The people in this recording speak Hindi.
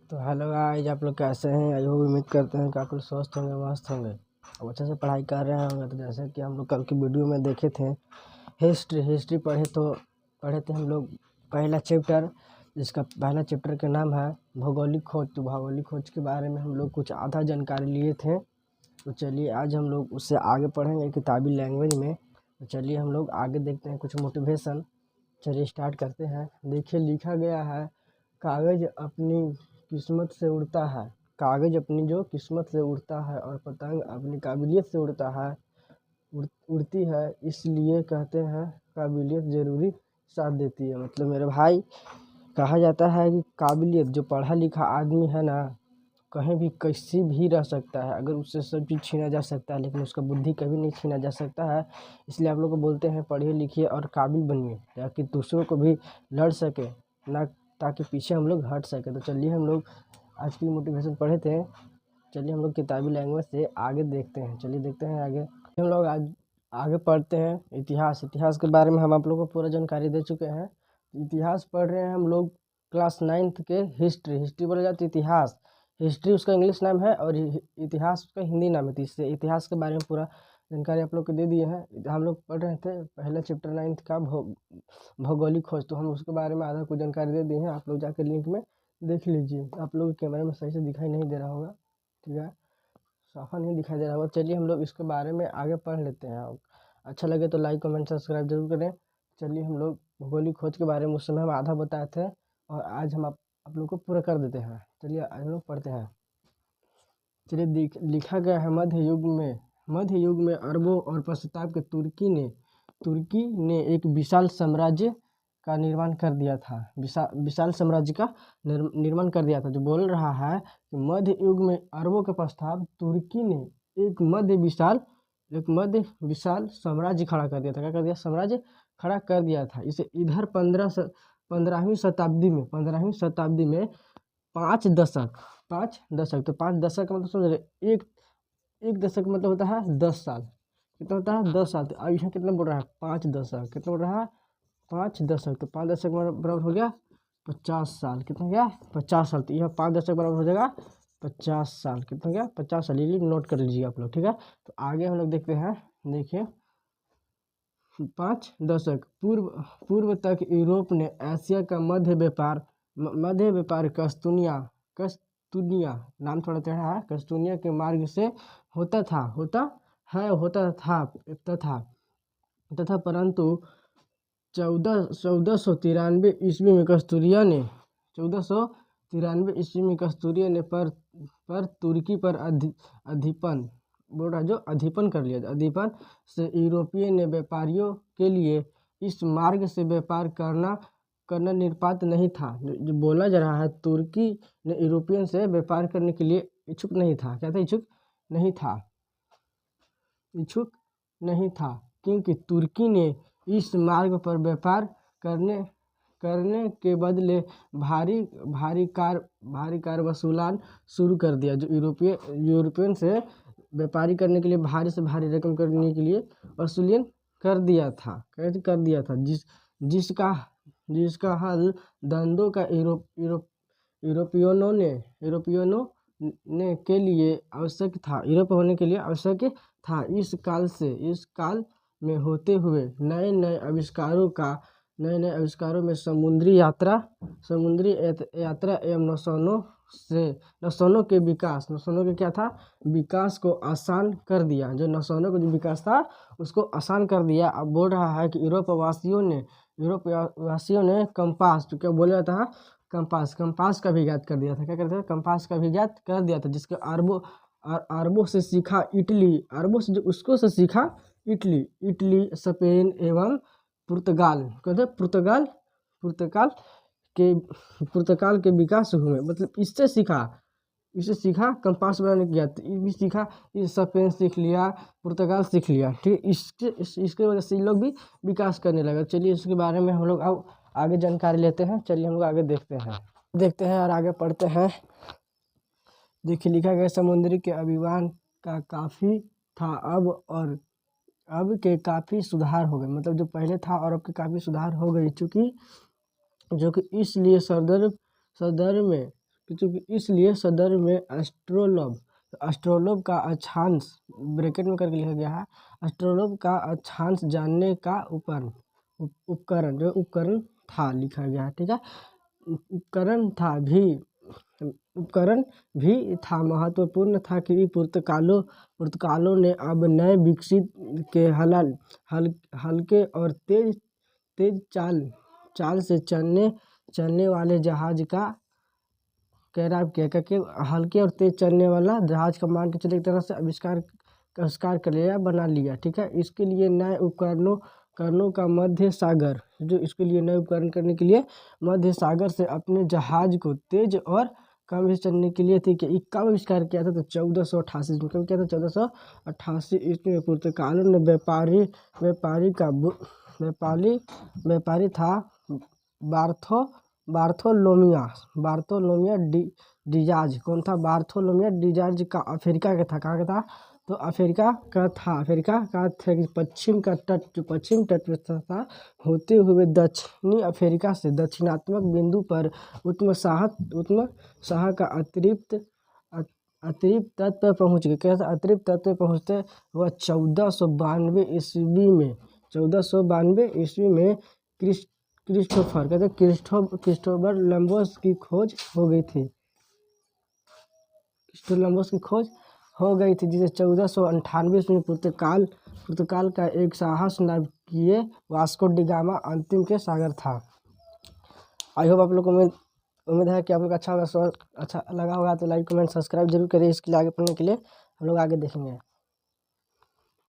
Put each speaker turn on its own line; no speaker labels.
तो हेलो गाइस, आप लोग कैसे हैं। आई होप उम्मीद करते हैं कि आप लोग स्वस्थ होंगे, मस्त होंगे और अच्छे से पढ़ाई कर रहे होंगे। तो जैसे कि हम लोग कल की वीडियो में देखे थे, हिस्ट्री पढ़े थे हम लोग पहला चैप्टर, जिसका पहला चैप्टर का नाम है भौगोलिक खोज। तो भौगोलिक खोज के बारे में हम लोग कुछ आधा जानकारी लिए थे। तो चलिए आज हम लोग उससे आगे पढ़ेंगे किताबी लैंग्वेज में। तो चलिए हम लोग आगे देखते हैं कुछ मोटिवेशन। चलिए स्टार्ट करते हैं। देखिए लिखा गया है, कागज अपनी किस्मत से उड़ता है। कागज अपनी जो किस्मत से उड़ता है और पतंग अपनी काबिलियत से उड़ता है उड़ती है, इसलिए कहते हैं काबिलियत ज़रूरी साथ देती है। मतलब मेरे भाई, कहा जाता है कि काबिलियत, जो पढ़ा लिखा आदमी है ना, कहीं भी कैसी भी रह सकता है। अगर उससे सब चीज़ छीना जा सकता है, लेकिन उसका बुद्धि कभी नहीं छीना जा सकता है। इसलिए आप लोग को बोलते हैं पढ़िए लिखिए और काबिल बनिए, ताकि दूसरों को भी लड़ सके ना, ताकि पीछे हम लोग हट सके। तो चलिए हम लोग आज की मोटिवेशन पढ़े थे। चलिए हम लोग किताबी लैंग्वेज से आगे देखते हैं। चलिए देखते हैं आगे। हम लोग आज आगे पढ़ते हैं इतिहास के बारे में हम आप लोगों को पूरा जानकारी दे चुके हैं। इतिहास पढ़ रहे हैं हम लोग क्लास 9th के हिस्ट्री बोला जाता है इतिहास। हिस्ट्री उसका इंग्लिश नाम है और इतिहास उसका हिंदी नाम है। तो इससे इतिहास के बारे में पूरा जानकारी आप लोग को दे दिए हैं। हम लोग पढ़ रहे थे पहला चैप्टर 9th का भौगोलिक खोज। तो हम उसके बारे में आधा कुछ जानकारी दे दी है। आप लोग जाकर लिंक में देख लीजिए। आप लोग कैमरे में सही से दिखाई नहीं दे रहा होगा, ठीक है, साफा नहीं दिखाई दे रहा होगा। चलिए हम लोग इसके बारे में आगे पढ़ लेते हैं। अच्छा लगे तो लाइक कमेंट सब्सक्राइब जरूर करें। चलिए हम लोग भौगोलिक खोज के बारे में उस समय हम आधा बताए थे और आज हम आप लोग को पूरा कर देते हैं। चलिए आज हम लोग पढ़ते हैं। चलिए लिखा गया है, मध्य युग में अरबों और पश्चाताप के तुर्की ने एक विशाल साम्राज्य का निर्माण कर दिया था। विशाल साम्राज्य का निर्माण कर दिया था। जो बोल रहा है कि मध्य युग में अरबों के पश्चात तुर्की ने एक मध्य विशाल साम्राज्य खड़ा कर दिया था। क्या कर दिया? साम्राज्य खड़ा कर दिया था। इसे इधर 15वीं शताब्दी में 5 दशक। तो 5 दशक मतलब समझ रहे, एक दशक मतलब होता है 10 साल। कितना होता है? 10 साल। तो अब यहाँ कितना बोल रहा है? 5 दशक। कितना बोल रहा है? 5 दशक। तो 5 दशक बराबर हो गया 50 साल। कितना हो गया? 50 साल। तो यह 5 दशक बराबर हो जाएगा 50 साल। कितना हो गया? 50 साल। ये नोट कर लीजिए आप लोग, ठीक है। तो आगे हम लोग देखते हैं। देखिए 5 दशक पूर्व तक यूरोप ने एशिया का मध्य व्यापार कस्तूनिया नाम थोड़ा टेढ़ा है, कस्तूनिया के मार्ग से होता था तथा परंतु 1493 ईस्वी में कस्तूरिया ने पर तुर्की पर अधिपन बोल रहा, जो अधिपन कर लिया। अधिपन से यूरोपियन ने व्यापारियों के लिए इस मार्ग से व्यापार करना निष्पाप नहीं था। जो बोला जा रहा है, तुर्की ने यूरोपियन से व्यापार करने के लिए इच्छुक नहीं था। क्या था? इच्छुक नहीं था, क्योंकि तुर्की ने इस मार्ग पर व्यापार करने के बदले भारी कर वसूलन शुरू कर दिया। जो यूरोपियन से व्यापारी करने के लिए भारी से भारी रकम करने के लिए वसूलन कर दिया था। जिसका हल धंधों का यूरोपियनों ने के लिए आवश्यक था। यूरोप होने के लिए आवश्यक था। इस काल में होते हुए नए नए आविष्कारों में समुद्री यात्रा एवं नौसेना के विकास को आसान कर दिया। जो नौसेना का जो विकास था उसको आसान कर दिया। अब बोल रहा है कि यूरोप वासियों ने कंपास, तो क्या बोला जाता है? कंपास का भी इजाद कर दिया था। क्या करते थे? कंपास का भी इजाद कर दिया था, जिसके अरबों से सीखा इटली। अरबों से जो उसको से सीखा इटली, स्पेन एवं पुर्तगाल। कहते पुर्तगाल के विकास हुए। मतलब इससे सीखा कंपास बनाने की याद। ये भी सीखा, इस स्पेन सीख लिया, पुर्तगाल सीख लिया, ठीक। इसके वजह से ये लोग भी विकास करने लगे। चलिए इसके बारे में हम लोग अब आगे जानकारी लेते हैं। चलिए हम लोग आगे देखते हैं और आगे पढ़ते हैं। देखिए लिखा गया, समुद्री के अभियान का काफ़ी था अब के काफ़ी सुधार हो गए। मतलब जो पहले था और अब के काफ़ी सुधार हो गई, जो कि इसलिए सदर में इसलिए सदर में एस्ट्रोलोब का अक्षांश ब्रैकेट में करके लिखा गया है। एस्ट्रोलोब का अक्षांश जानने का उपकरण था लिखा गया है, ठीक है। उपकरण भी था, महत्वपूर्ण था कि पुर्तगालों ने अब नए विकसित के हल्के और तेज चाल से चलने वाले जहाज का कैराब किया, क्योंकि हल्के और तेज चलने वाला जहाज का मान के चले एक तरह से आविष्कार कर लिया, बना लिया, ठीक है। इसके लिए नए उपकरणों का मध्य सागर करने के लिए मध्य सागर से अपने जहाज को तेज और कम से चलने के लिए, ठीक है। कब आविष्कार किया था? तो 1488 में। कब किया था? 1488 ईस्वी में। पुर्तगालों ने व्यापारी था बार्थोलोमिया डिजाज। कौन था? बार्थोलोमिया डिजाज का अफ्रीका का था। कहाँ का था? तो अफ्रीका का था। पश्चिम तट पे था, होते हुए दक्षिणी अफ्रीका से दक्षिणात्मक बिंदु पर उत्तम शाह का अतिरिक्त तट पर पहुँच गए। कैसे अतिरिक्त तट पर पहुँचते? वह 1492 ईस्वी में क्रिस्टोफर लंबोस की खोज हो गई थी। जिसे 1498 में पुर्तगाल का एक साहस नाविकीय वास्को डी गामा अंतिम के सागर था। आई होप आप लोग को उम्मीद है कि आप लोग अच्छा लगा होगा। तो लाइक कमेंट सब्सक्राइब जरूर करिए। इसके लिए आगे पढ़ने के लिए हम लोग आगे देखेंगे।